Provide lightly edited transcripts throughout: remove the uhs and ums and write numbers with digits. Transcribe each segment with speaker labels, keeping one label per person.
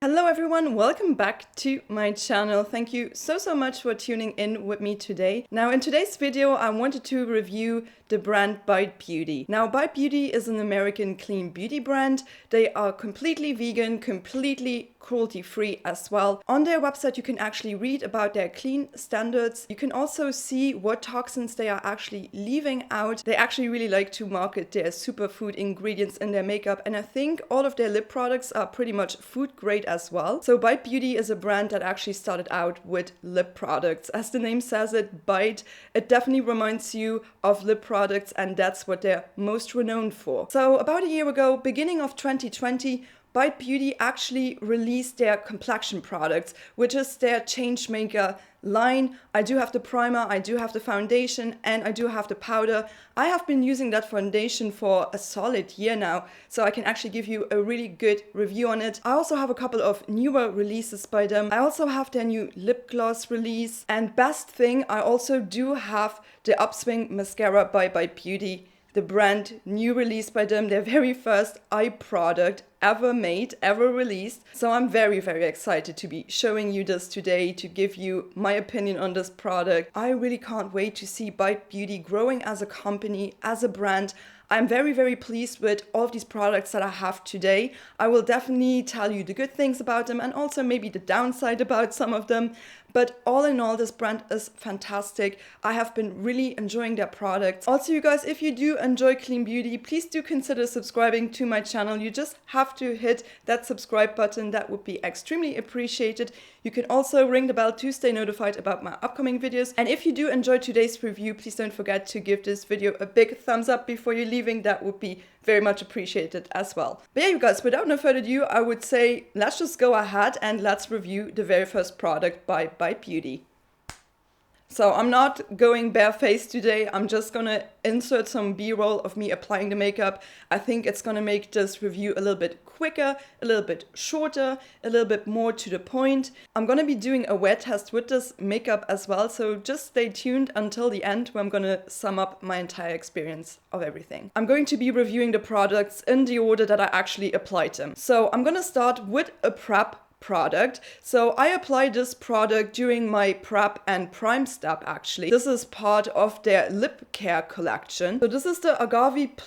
Speaker 1: Hello everyone, welcome back to my channel. Thank you so much for tuning in with me today. Now in today's video I wanted to review the brand Bite Beauty. Now Bite Beauty is an American clean beauty brand. They are completely vegan, completely cruelty-free as well. On their website you can actually read about their clean standards. You can also see what toxins they are actually leaving out. They actually really like to market their superfood ingredients in their makeup, and I think all of their lip products are pretty much food grade as well. So Bite Beauty is a brand that actually started out with lip products. As the name says it, Bite, it definitely reminds you of lip products, and that's what they're most renowned for. So about a year ago, beginning of 2020, Bite Beauty actually released their complexion products, which is their Changemaker line. I do have the primer, I do have the foundation, and I do have the powder. I have been using that foundation for a solid year now, so I can actually give you a really good review on it. I also have a couple of newer releases by them. I also have their new lip gloss release, and best thing, I also do have the Upswing Mascara by Bite Beauty, the brand new release by them, their very first eye product ever made, ever released. So I'm very excited to be showing you this today, to give you my opinion on this product. I really can't wait to see Bite Beauty growing as a company, as a brand. I'm very pleased with all of these products that I have today. I will definitely tell you the good things about them and also maybe the downside about some of them. But all in all, this brand is fantastic. I have been really enjoying their products. Also, you guys, if you do enjoy clean beauty, please do consider subscribing to my channel. You just have to hit that subscribe button. That would be extremely appreciated. You can also ring the bell to stay notified about my upcoming videos. And if you do enjoy today's review, please don't forget to give this video a big thumbs up before you're leaving. That would be very much appreciated as well. But yeah, you guys, without no further ado, I would say let's just go ahead and let's review the very first product by Bite Beauty. So I'm not going barefaced today. I'm just gonna insert some B-roll of me applying the makeup. I think it's gonna make this review a little bit quicker, a little bit shorter, a little bit more to the point. I'm gonna be doing a wear test with this makeup as well, so just stay tuned until the end where I'm gonna sum up my entire experience of everything. I'm going to be reviewing the products in the order that I actually applied them. So I'm gonna start with a prep product. So I applied this product during my prep and prime step actually. This is part of their lip care collection. So this is the Agave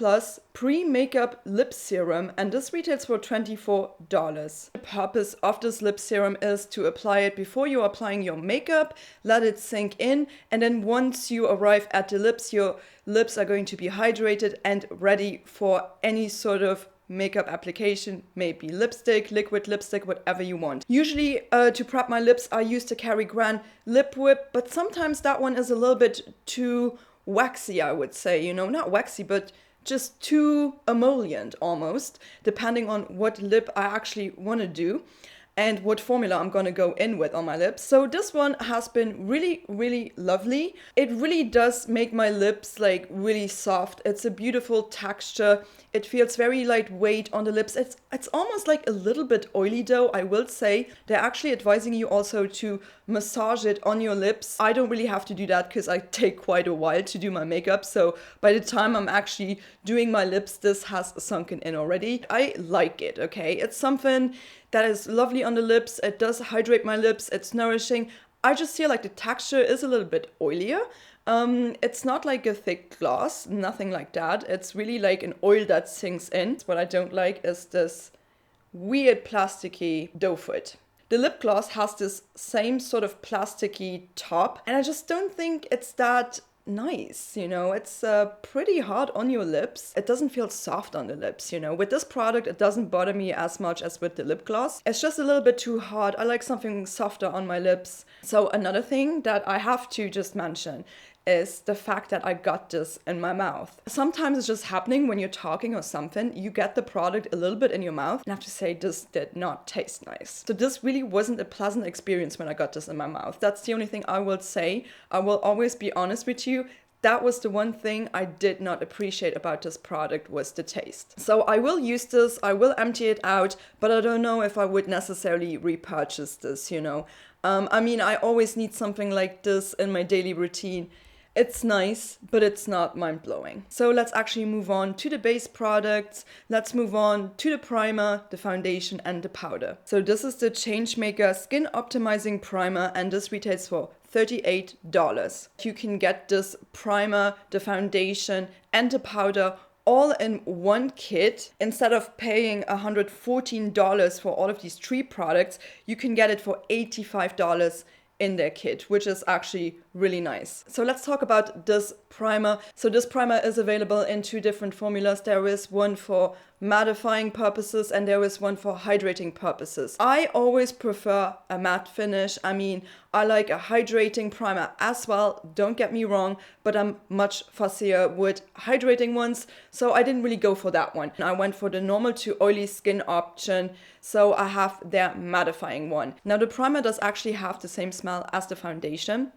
Speaker 1: Pre Make-Up Lip Serum, and this retails for $24. The purpose of this lip serum is to apply it before you're applying your makeup, let it sink in, and then once you arrive at the lips, your lips are going to be hydrated and ready for any sort of makeup application, maybe lipstick, liquid lipstick, whatever you want. Usually to prep my lips I use the Crayon lip whip, but sometimes that one is a little bit too waxy, I would say, you know, not waxy, but just too emollient almost, depending on what lip I actually want to do and what formula I'm gonna go in with on my lips. So this one has been really lovely. It really does make my lips like really soft. It's a beautiful texture. It feels very lightweight on the lips. It's almost like a little bit oily though, I will say. They're actually advising you also to massage it on your lips. I don't really have to do that because I take quite a while to do my makeup. So by the time I'm actually doing my lips, this has sunken in already. I like it, okay? It's something that is lovely on the lips. It does hydrate my lips. It's nourishing. I just feel like the texture is a little bit oilier. It's not like a thick gloss, nothing like that. It's really like an oil that sinks in. What I don't like is this weird plasticky dough foot. The lip gloss has this same sort of plasticky top, and I just don't think it's that nice, you know. It's pretty hard on your lips. It doesn't feel soft on the lips, you know. With this product it doesn't bother me as much as with the lip gloss. It's just a little bit too hard. I like something softer on my lips. So another thing that I have to just mention is the fact that I got this in my mouth. Sometimes it's just happening when you're talking or something, you get the product a little bit in your mouth, and I have to say this did not taste nice. So this really wasn't a pleasant experience when I got this in my mouth. That's the only thing I will say. I will always be honest with you. That was the one thing I did not appreciate about this product, was the taste. So I will use this, I will empty it out, but I don't know if I would necessarily repurchase this, you know. I mean, I always need something like this in my daily routine. It's nice, but it's not mind-blowing. So let's actually move on to the base products. Let's move on to the primer, the foundation, and the powder. So this is the Changemaker Skin Optimizing Primer, and this retails for $38. You can get this primer, the foundation, and the powder all in one kit. Instead of paying $114 for all of these 3 products, you can get it for $85 in their kit, which is actually really nice. So let's talk about this primer. So this primer is available in 2 different formulas. There is one for mattifying purposes and there is one for hydrating purposes. I always prefer a matte finish. I mean, I like a hydrating primer as well, don't get me wrong, but I'm much fussier with hydrating ones, so I didn't really go for that one. I went for the normal to oily skin option, so I have their mattifying one. Now the primer does actually have the same smell as the foundation.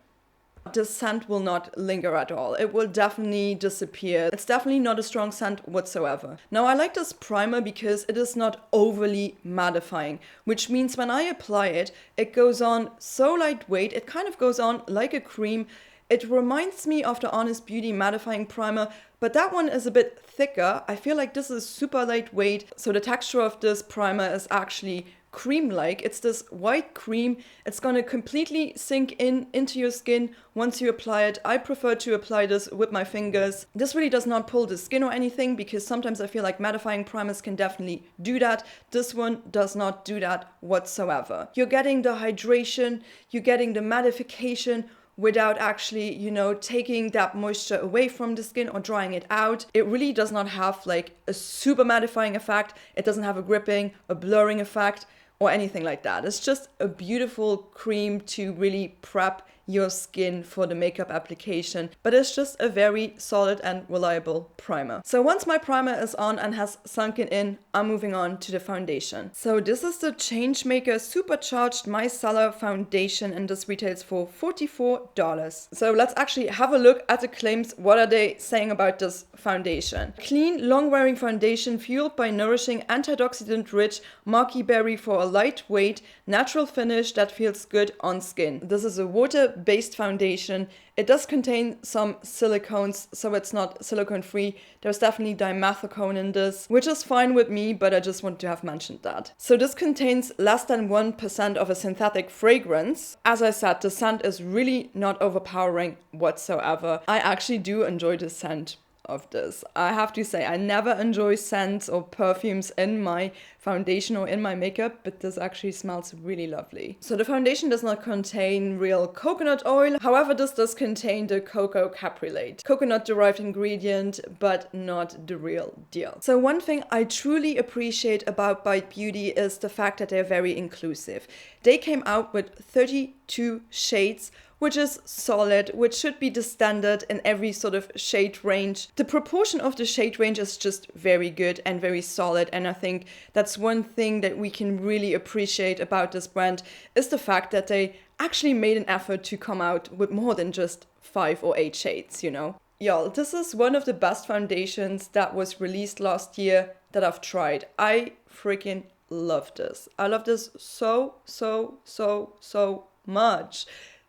Speaker 1: The scent will not linger at all. It will definitely disappear. It's definitely not a strong scent whatsoever. Now I like this primer because it is not overly mattifying, which means when I apply it, it goes on so lightweight. It kind of goes on like a cream. It reminds me of the Honest Beauty mattifying primer, but that one is a bit thicker. I feel like this is super lightweight. So the texture of this primer is actually cream-like. It's this white cream. It's gonna completely sink into your skin once you apply it. I prefer to apply this with my fingers. This really does not pull the skin or anything, because sometimes I feel like mattifying primers can definitely do that. This one does not do that whatsoever. You're getting the hydration, you're getting the mattification without actually, taking that moisture away from the skin or drying it out. It really does not have like a super mattifying effect. It doesn't have a gripping, a blurring effect, or anything like that. It's just a beautiful cream to really prep your skin for the makeup application, but it's just a very solid and reliable primer. So once my primer is on and has sunken in, I'm moving on to the foundation. So this is the Changemaker Supercharged Micellar Foundation, and this retails for $44. So let's actually have a look at the claims. What are they saying about this foundation? Clean, long-wearing foundation fueled by nourishing, antioxidant-rich maki berry for a lightweight, natural finish that feels good on skin. This is a water-based foundation. It does contain some silicones, so it's not silicone-free. There's definitely dimethicone in this, which is fine with me, but I just want to have mentioned that. So this contains less than 1% of a synthetic fragrance. As I said, the scent is really not overpowering whatsoever. I actually do enjoy the scent of this. I have to say, I never enjoy scents or perfumes in my foundation or in my makeup, but this actually smells really lovely. So the foundation does not contain real coconut oil. However, this does contain the cocoa capryllate, coconut derived ingredient, but not the real deal. So one thing I truly appreciate about Bite Beauty is the fact that they're very inclusive. They came out with 32 shades, which is solid, which should be the standard in every sort of shade range. The proportion of the shade range is just very good and very solid, and I think that's one thing that we can really appreciate about this brand is the fact that they actually made an effort to come out with more than just 5 or 8 shades, Y'all, this is one of the best foundations that was released last year that I've tried. I freaking love this. I love this so much.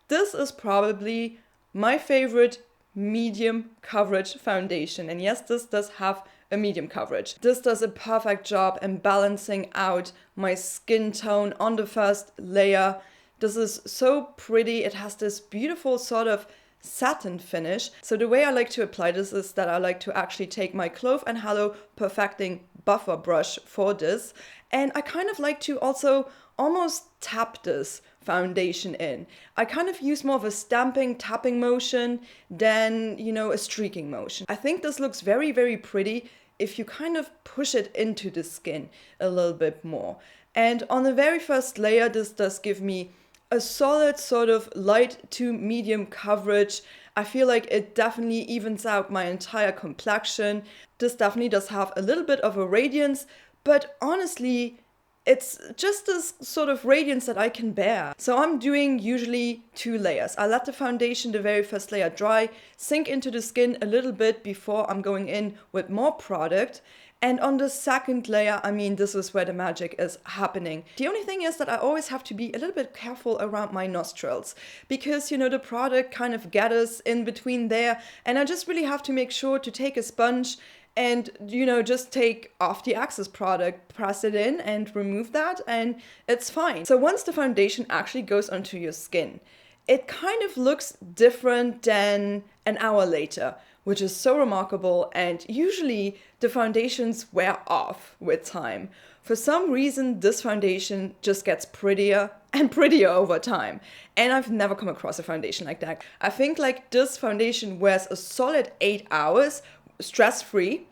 Speaker 1: This is probably my favorite medium coverage foundation. And yes, this does have a medium coverage. This does a perfect job in balancing out my skin tone on the first layer. This is so pretty. It has this beautiful sort of satin finish. So the way I like to apply this is that I like to actually take my Clove and Halo Perfecting Buffer brush for this. And I kind of like to also almost tap this foundation in. I kind of use more of a stamping, tapping motion than, a streaking motion. I think this looks very, very pretty if you kind of push it into the skin a little bit more. And on the very first layer, this does give me a solid sort of light to medium coverage. I feel like it definitely evens out my entire complexion. This definitely does have a little bit of a radiance, but honestly, it's just this sort of radiance that I can bear. So I'm doing usually 2 layers. I let the foundation, the very first layer, dry, sink into the skin a little bit before I'm going in with more product. And on the second layer, I mean, this is where the magic is happening. The only thing is that I always have to be a little bit careful around my nostrils because, you know, the product kind of gathers in between there. And I just really have to make sure to take a sponge and, you know, just take off the excess product, press it in and remove that, and it's fine. So once the foundation actually goes onto your skin, it kind of looks different than an hour later, which is so remarkable, and usually the foundations wear off with time. For some reason, this foundation just gets prettier and prettier over time. And I've never come across a foundation like that. I think like this foundation wears a solid 8 hours, stress-free.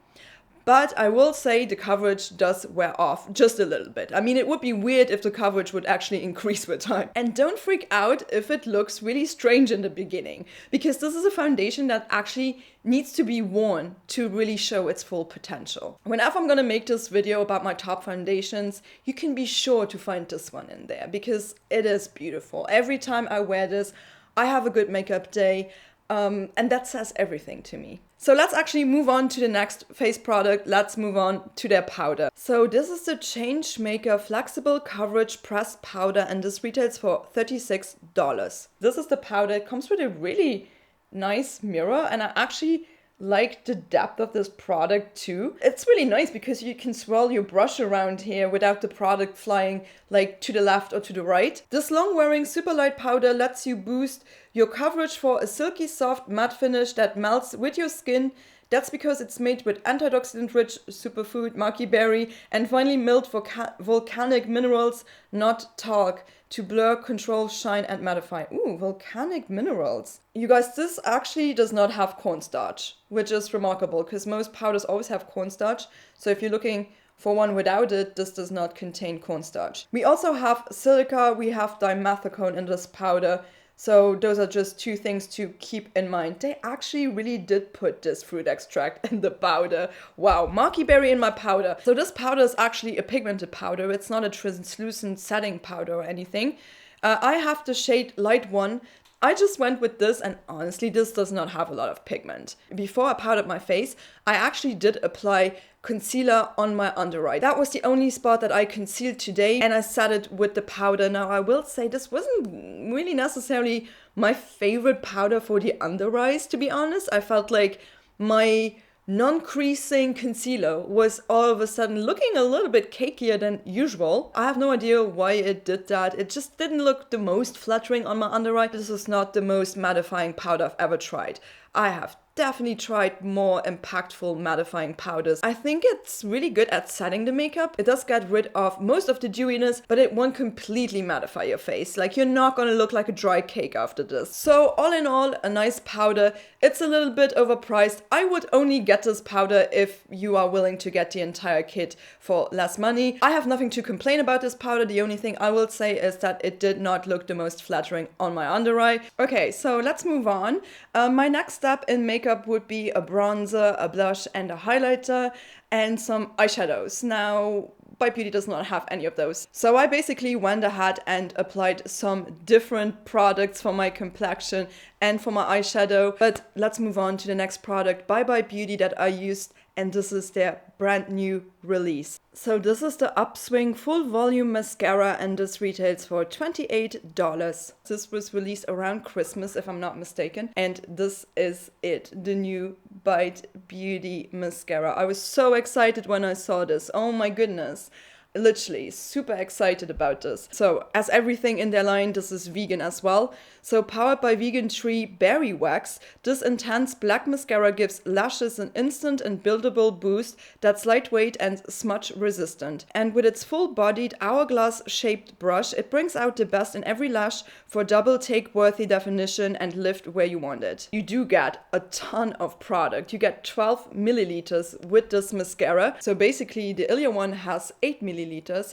Speaker 1: But I will say the coverage does wear off just a little bit. I mean, it would be weird if the coverage would actually increase with time. And don't freak out if it looks really strange in the beginning, because this is a foundation that actually needs to be worn to really show its full potential. Whenever I'm gonna make this video about my top foundations, you can be sure to find this one in there because it is beautiful. Every time I wear this, I have a good makeup day. And that says everything to me. So let's actually move on to the next face product. Let's move on to their powder. So this is the Changemaker Flexible Coverage Pressed Powder, and this retails for $36. This is the powder. It comes with a really nice mirror, and I actually like the depth of this product too. It's really nice because you can swirl your brush around here without the product flying like to the left or to the right. This long wearing super light powder lets you boost your coverage for a silky soft matte finish that melts with your skin. That's because it's made with antioxidant-rich superfood maki berry and finely milled volcanic minerals, not talc, to blur, control, shine, and mattify. Ooh, volcanic minerals. You guys, this actually does not have cornstarch, which is remarkable because most powders always have cornstarch. So if you're looking for one without it, this does not contain cornstarch. We also have silica, we have dimethicone in this powder. So those are just 2 things to keep in mind. They actually really did put this fruit extract in the powder. Wow, maki berry in my powder. So this powder is actually a pigmented powder. It's not a translucent setting powder or anything. I have the shade Light 1. I just went with this, and honestly, this does not have a lot of pigment. Before I powdered my face, I actually did apply concealer on my under eye. That was the only spot that I concealed today, and I set it with the powder. Now, I will say this wasn't really necessarily my favorite powder for the under eyes, to be honest. I felt like my non-creasing concealer was all of a sudden looking a little bit cakier than usual. I have no idea why it did that. It just didn't look the most flattering on my under eye. This is not the most mattifying powder I've ever tried. I have definitely tried more impactful mattifying powders. I think it's really good at setting the makeup. It does get rid of most of the dewiness, but it won't completely mattify your face. Like, you're not gonna look like a dry cake after this. So all in all, a nice powder. It's a little bit overpriced. I would only get this powder if you are willing to get the entire kit for less money. I have nothing to complain about this powder. The only thing I will say is that it did not look the most flattering on my under eye. Okay, so let's move on. My next step in makeup would be a bronzer, a blush, and a highlighter, and some eyeshadows. Now, Bite Beauty does not have any of those. So I basically went ahead and applied some different products for my complexion and for my eyeshadow. But let's move on to the next product by Bite Beauty that I used, and this is their brand new release. So this is the Upswing Full Volume Mascara, and this retails for $28. This was released around Christmas, if I'm not mistaken, and this is it, the new Bite Beauty mascara. I was so excited when I saw this. Oh my goodness. Literally super excited about this. So as everything in their line, this is vegan as well. So powered by vegan tree berry wax, this intense black mascara gives lashes an instant and buildable boost that's lightweight and smudge resistant. And with its full-bodied hourglass shaped brush, it brings out the best in every lash for double take worthy definition and lift where you want it. You do get a ton of product. You get 12 milliliters with this mascara. So basically the Ilia one has 8 milliliters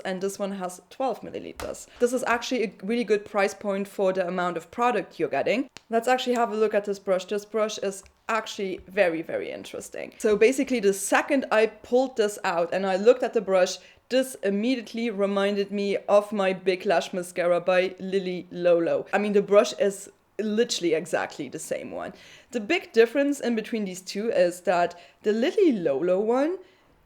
Speaker 1: and this one has 12 milliliters. This is actually a really good price point for the amount of product you're getting. Let's actually have a look at this brush. This brush is actually very, very interesting. So basically the second I pulled this out and I looked at the brush, this immediately reminded me of my Big Lash Mascara by Lily Lolo. I mean, the brush is literally exactly the same one. The big difference in between these two is that the Lily Lolo one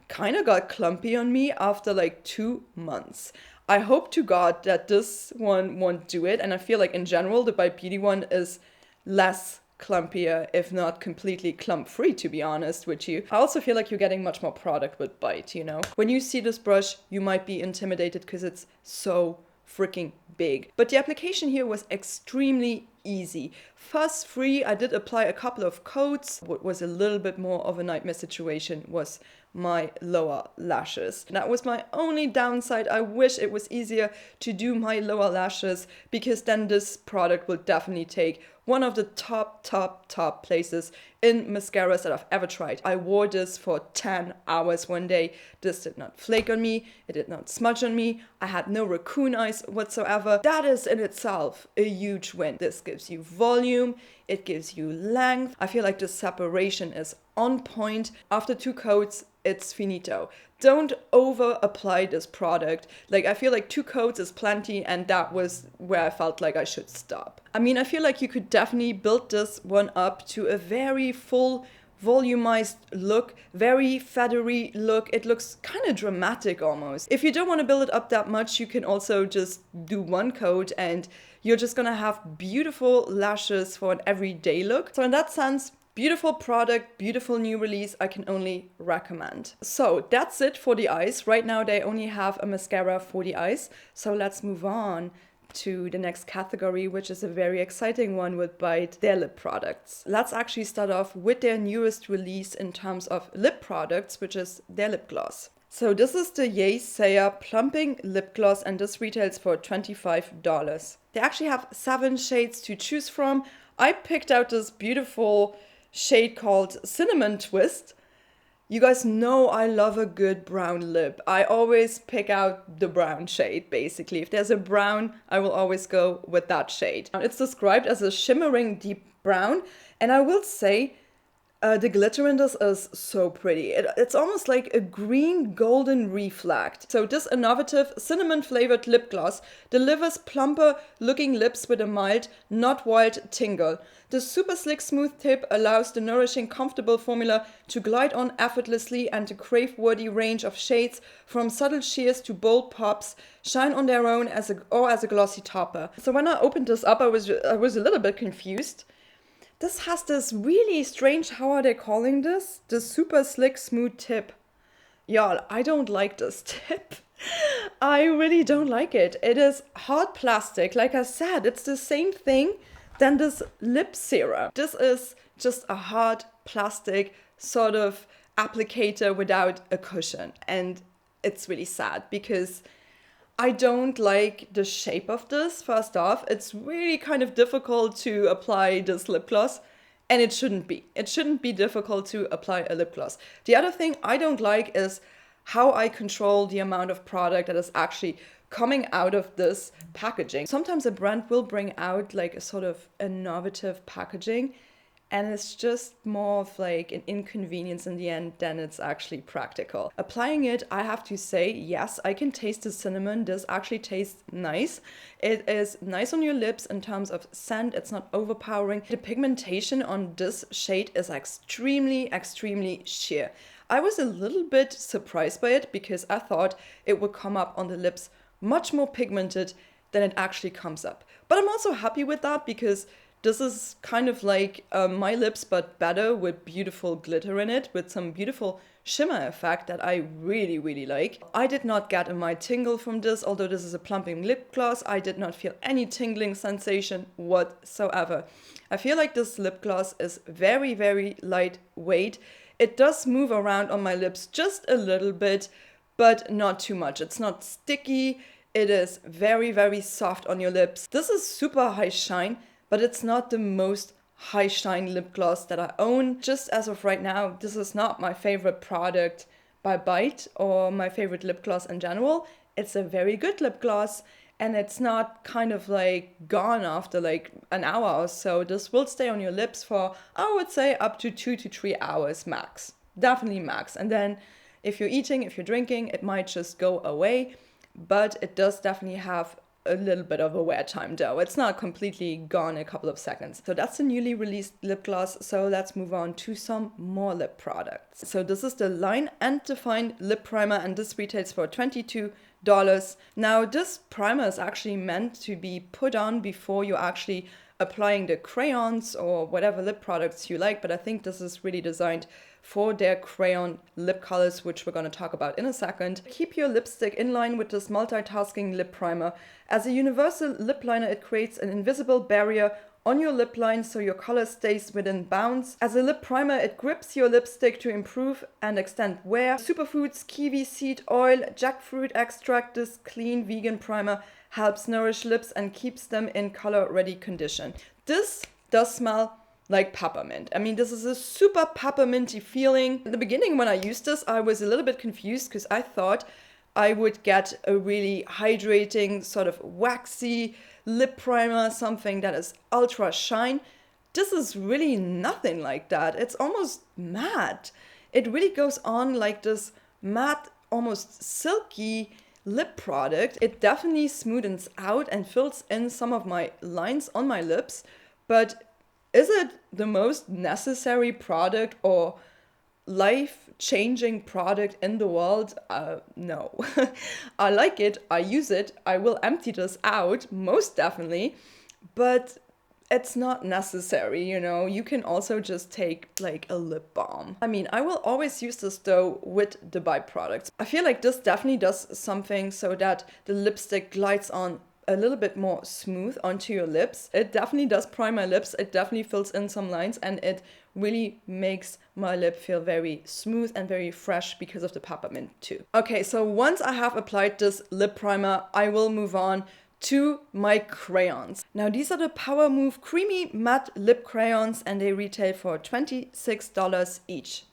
Speaker 1: kind of got clumpy on me after like 2 months. I hope to God that this one won't do it, and I feel like in general the Bite Beauty one is less clumpier, if not completely clump free, to be honest with you. I also feel like you're getting much more product with Bite, you know. When you see this brush, you might be intimidated because it's so freaking big. But the application here was extremely easy. Fuss-free. I did apply a couple of coats. What was a little bit more of a nightmare situation was my lower lashes. That was my only downside. I wish it was easier to do my lower lashes, because then this product will definitely take one of the top places in mascaras that I've ever tried. I wore this for 10 hours one day. This did not flake on me. It did not smudge on me. I had no raccoon eyes whatsoever. That is in itself a huge win. This gives you volume. It gives you length. I feel like the separation is on point. After 2 coats, it's finito. Don't over apply this product. Like, I feel like 2 coats is plenty, and that was where I felt like I should stop. I mean, I feel like you could definitely build this one up to a very full volumized look, very feathery look. It looks kind of dramatic almost. If you don't want to build it up that much, you can also just do 1 coat and you're just gonna have beautiful lashes for an everyday look. So in that sense, beautiful product, beautiful new release, I can only recommend. So that's it for the eyes. Right now they only have a mascara for the eyes. So let's move on to the next category, which is a very exciting one with Bite, their lip products. Let's actually start off with their newest release in terms of lip products, which is their lip gloss. So this is the Sayer Plumping Lip Gloss, and this retails for $25. They actually have 7 shades to choose from. I picked out this beautiful shade called Cinnamon Twist. You guys know I love a good brown lip. I always pick out the brown shade, basically. If there's a brown, I will always go with that shade. It's described as a shimmering deep brown, and I will say the glitter in this is so pretty. It's almost like a green golden reflect. So this innovative cinnamon flavored lip gloss delivers plumper looking lips with a mild, not wild tingle. The super slick smooth tip allows the nourishing, comfortable formula to glide on effortlessly, and the crave-worthy range of shades from subtle sheers to bold pops shine on their own as a glossy topper. So when I opened this up, I was a little bit confused. This has this really strange, how are they calling this? The super slick smooth tip. Y'all, I don't like this tip. I really don't like it. It is hard plastic. Like I said, it's the same thing than this lip serum. This is just a hard plastic sort of applicator without a cushion. And it's really sad because I don't like the shape of this, first off. It's really kind of difficult to apply this lip gloss, and it shouldn't be. It shouldn't be difficult to apply a lip gloss. The other thing I don't like is how I control the amount of product that is actually coming out of this packaging. Sometimes a brand will bring out like a sort of innovative packaging, and it's just more of like an inconvenience in the end than it's actually practical. Applying it, I have to say, yes, I can taste the cinnamon. This actually tastes nice. It is nice on your lips in terms of scent. It's not overpowering. The pigmentation on this shade is extremely, extremely sheer. I was a little bit surprised by it because I thought it would come up on the lips much more pigmented than it actually comes up. But I'm also happy with that because this is kind of like my lips, but better, with beautiful glitter in it, with some beautiful shimmer effect that I really, really like. I did not get a mild tingle from this, although this is a plumping lip gloss. I did not feel any tingling sensation whatsoever. I feel like this lip gloss is very, very lightweight. It does move around on my lips just a little bit, but not too much. It's not sticky. It is very, very soft on your lips. This is super high shine, but it's not the most high shine lip gloss that I own. Just as of right now, this is not my favorite product by Bite or my favorite lip gloss in general. It's a very good lip gloss, and it's not kind of like gone after like an hour or so. This will stay on your lips for, I would say, up to 2 to 3 hours max. Definitely max. And then If you're eating, if you're drinking, it might just go away, but it does definitely have a little bit of a wear time though. It's not completely gone in a couple of seconds. So that's the newly released lip gloss. So let's move on to some more lip products. So this is the Line and Define Lip Primer, and this retails for $22. Now this primer is actually meant to be put on before you're actually applying the crayons or whatever lip products you like, but I think this is really designed for their crayon lip colors, which we're going to talk about in a second. Keep your lipstick in line with this multitasking lip primer. As a universal lip liner, it creates an invisible barrier on your lip line so your color stays within bounds. As a lip primer, it grips your lipstick to improve and extend wear. Superfoods, kiwi seed oil, jackfruit extract. This clean vegan primer helps nourish lips and keeps them in color ready condition. This does smell like peppermint. I mean, this is a super pepperminty feeling. In the beginning, when I used this, I was a little bit confused because I thought I would get a really hydrating, sort of waxy lip primer, something that is ultra shine. This is really nothing like that. It's almost matte. It really goes on like this matte, almost silky lip product. It definitely smoothens out and fills in some of my lines on my lips, but is it the most necessary product or life-changing product in the world? No. I like it, I use it, I will empty this out, most definitely, but it's not necessary, you know. You can also just take like a lip balm. I mean, I will always use this though with the byproducts. I feel like this definitely does something so that the lipstick glides on a little bit more smooth onto your lips. It definitely does prime my lips. It definitely fills in some lines, and it really makes my lip feel very smooth and very fresh because of the peppermint too. Okay, so once I have applied this lip primer, I will move on to my crayons. Now these are the Power Move Creamy Matte Lip Crayons, and they retail for $26 each.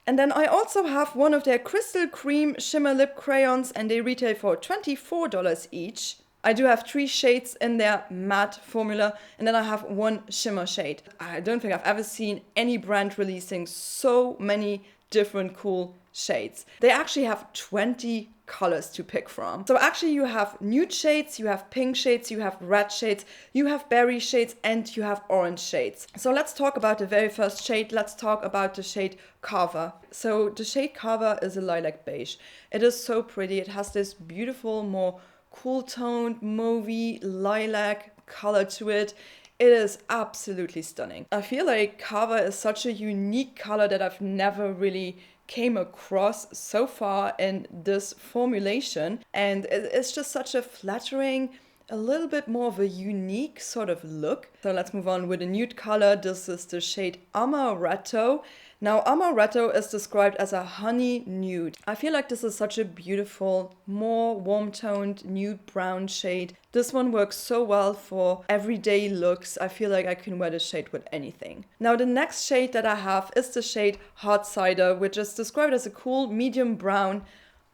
Speaker 1: And then I also have one of their Crystal Cream Shimmer Lip Crayons, and they retail for $24 each. I do have 3 shades in their matte formula, and then I have 1 shimmer shade. I don't think I've ever seen any brand releasing so many different cool shades. They actually have 20 colors to pick from. So actually you have nude shades, you have pink shades, you have red shades, you have berry shades, and you have orange shades. So let's talk about the very first shade. Let's talk about the shade Cava. So the shade Cava is a lilac beige. It is so pretty. It has this beautiful, more cool toned, mauvey, lilac color to it. It is absolutely stunning. I feel like Cava is such a unique color that I've never really came across so far in this formulation, and it's just such a flattering, a little bit more of a unique sort of look. So let's move on with a nude color. This is the shade Amaretto. Now Amaretto is described as a honey nude. I feel like this is such a beautiful, more warm-toned nude brown shade. This one works so well for everyday looks. I feel like I can wear this shade with anything. Now the next shade that I have is the shade Hot Cider, which is described as a cool medium brown.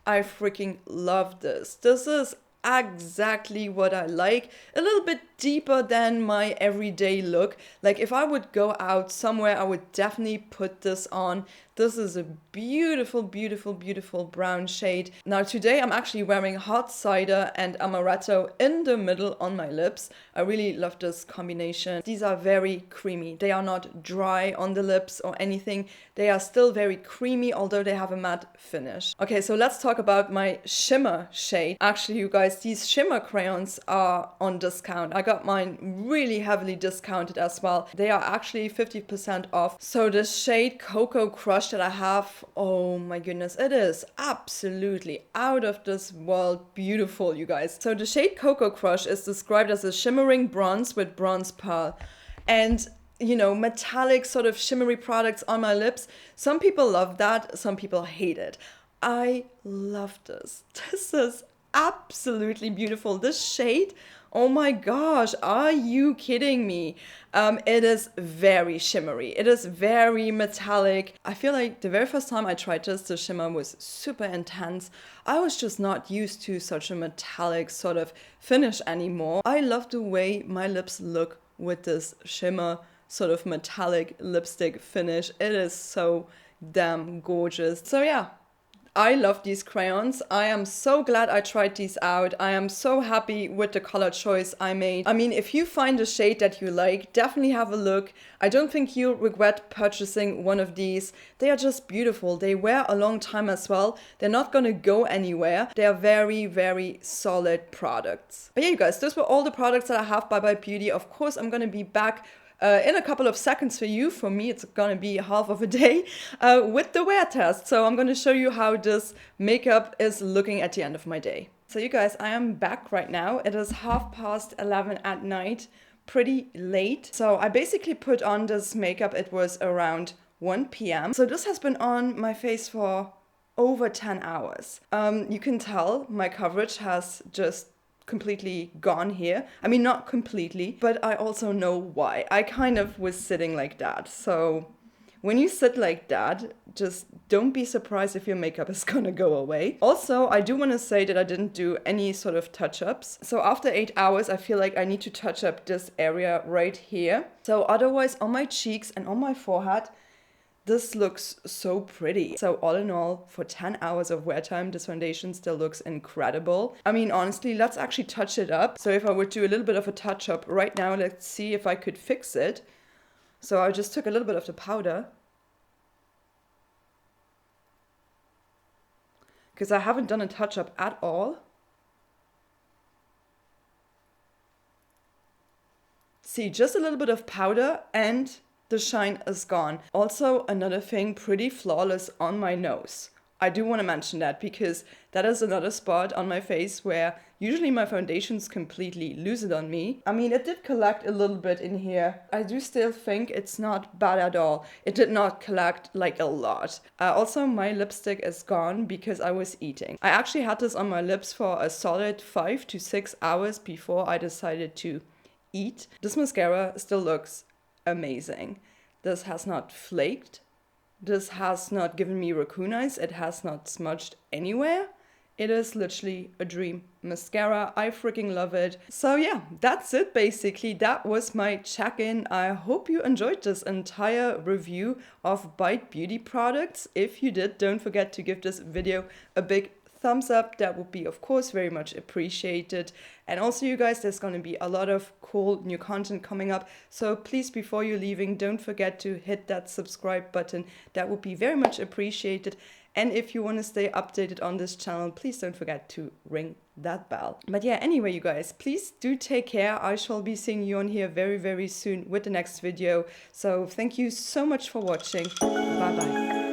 Speaker 1: I freaking love this. This is exactly what I like. A little bit deeper than my everyday look. Like if I would go out somewhere, I would definitely put this on. This is a beautiful, beautiful, beautiful brown shade. Now today I'm actually wearing Hot Cider and Amaretto in the middle on my lips. I really love this combination. These are very creamy. They are not dry on the lips or anything. They are still very creamy, although they have a matte finish. Okay, so let's talk about my shimmer shade. Actually, you guys, these shimmer crayons are on discount. I got mine really heavily discounted as well. They are actually 50% off. So this shade Cocoa Crush that I have, oh my goodness, it is absolutely out of this world beautiful, you guys. So the shade Cocoa Crush is described as a shimmering bronze with bronze pearl. And you know, metallic sort of shimmery products on my lips. Some people love that, some people hate it. I love this. This is absolutely beautiful. This shade, oh my gosh, are you kidding me? It is very shimmery. It is very metallic. I feel like the very first time I tried this, the shimmer was super intense. I was just not used to such a metallic sort of finish anymore. I love the way my lips look with this shimmer sort of metallic lipstick finish. It is so damn gorgeous. So yeah, I love these crayons. I am so glad I tried these out. I am so happy with the color choice I made. I mean, if you find a shade that you like, definitely have a look. I don't think you'll regret purchasing one of these. They are just beautiful. They wear a long time as well. They're not gonna go anywhere. They are very, very solid products. But yeah, you guys, those were all the products that I have by Bite Beauty. Of course, I'm gonna be back in a couple of seconds for you. For me, it's gonna be half of a day with the wear test. So I'm gonna show you how this makeup is looking at the end of my day. So you guys, I am back right now. It is 11:30 at night, pretty late. So I basically put on this makeup. It was around 1 p.m. So this has been on my face for over 10 hours. You can tell my coverage has just completely gone here. I mean, not completely, but I also know why. I kind of was sitting like that. So when you sit like that, just don't be surprised if your makeup is gonna go away. Also, I do want to say that I didn't do any sort of touch-ups. So after 8 hours, I feel like I need to touch up this area right here. So otherwise, on my cheeks and on my forehead, this looks so pretty. So all in all, for 10 hours of wear time, this foundation still looks incredible. I mean, honestly, let's actually touch it up. So if I would do a little bit of a touch up right now, let's see if I could fix it. So I just took a little bit of the powder, because I haven't done a touch up at all. See, just a little bit of powder and the shine is gone. Also, another thing, pretty flawless on my nose. I do want to mention that because that is another spot on my face where usually my foundations completely lose it on me. I mean, it did collect a little bit in here. I do still think it's not bad at all. It did not collect like a lot. Also, my lipstick is gone because I was eating. I actually had this on my lips for a solid 5 to 6 hours before I decided to eat. This mascara still looks amazing. This has not flaked. This has not given me raccoon eyes. It has not smudged anywhere. It is literally a dream mascara. I freaking love it. So yeah, that's it basically. That was my check-in. I hope you enjoyed this entire review of Bite Beauty products. If you did, don't forget to give this video a big thumbs up. That would be, of course, very much appreciated. And also, you guys, there's going to be a lot of cool new content coming up. So please, before you're leaving, don't forget to hit that subscribe button. That would be very much appreciated. And if you want to stay updated on this channel, please don't forget to ring that bell. But yeah, anyway, you guys, please do take care. I shall be seeing you on here very, very soon with the next video. So thank you so much for watching. Bye-bye.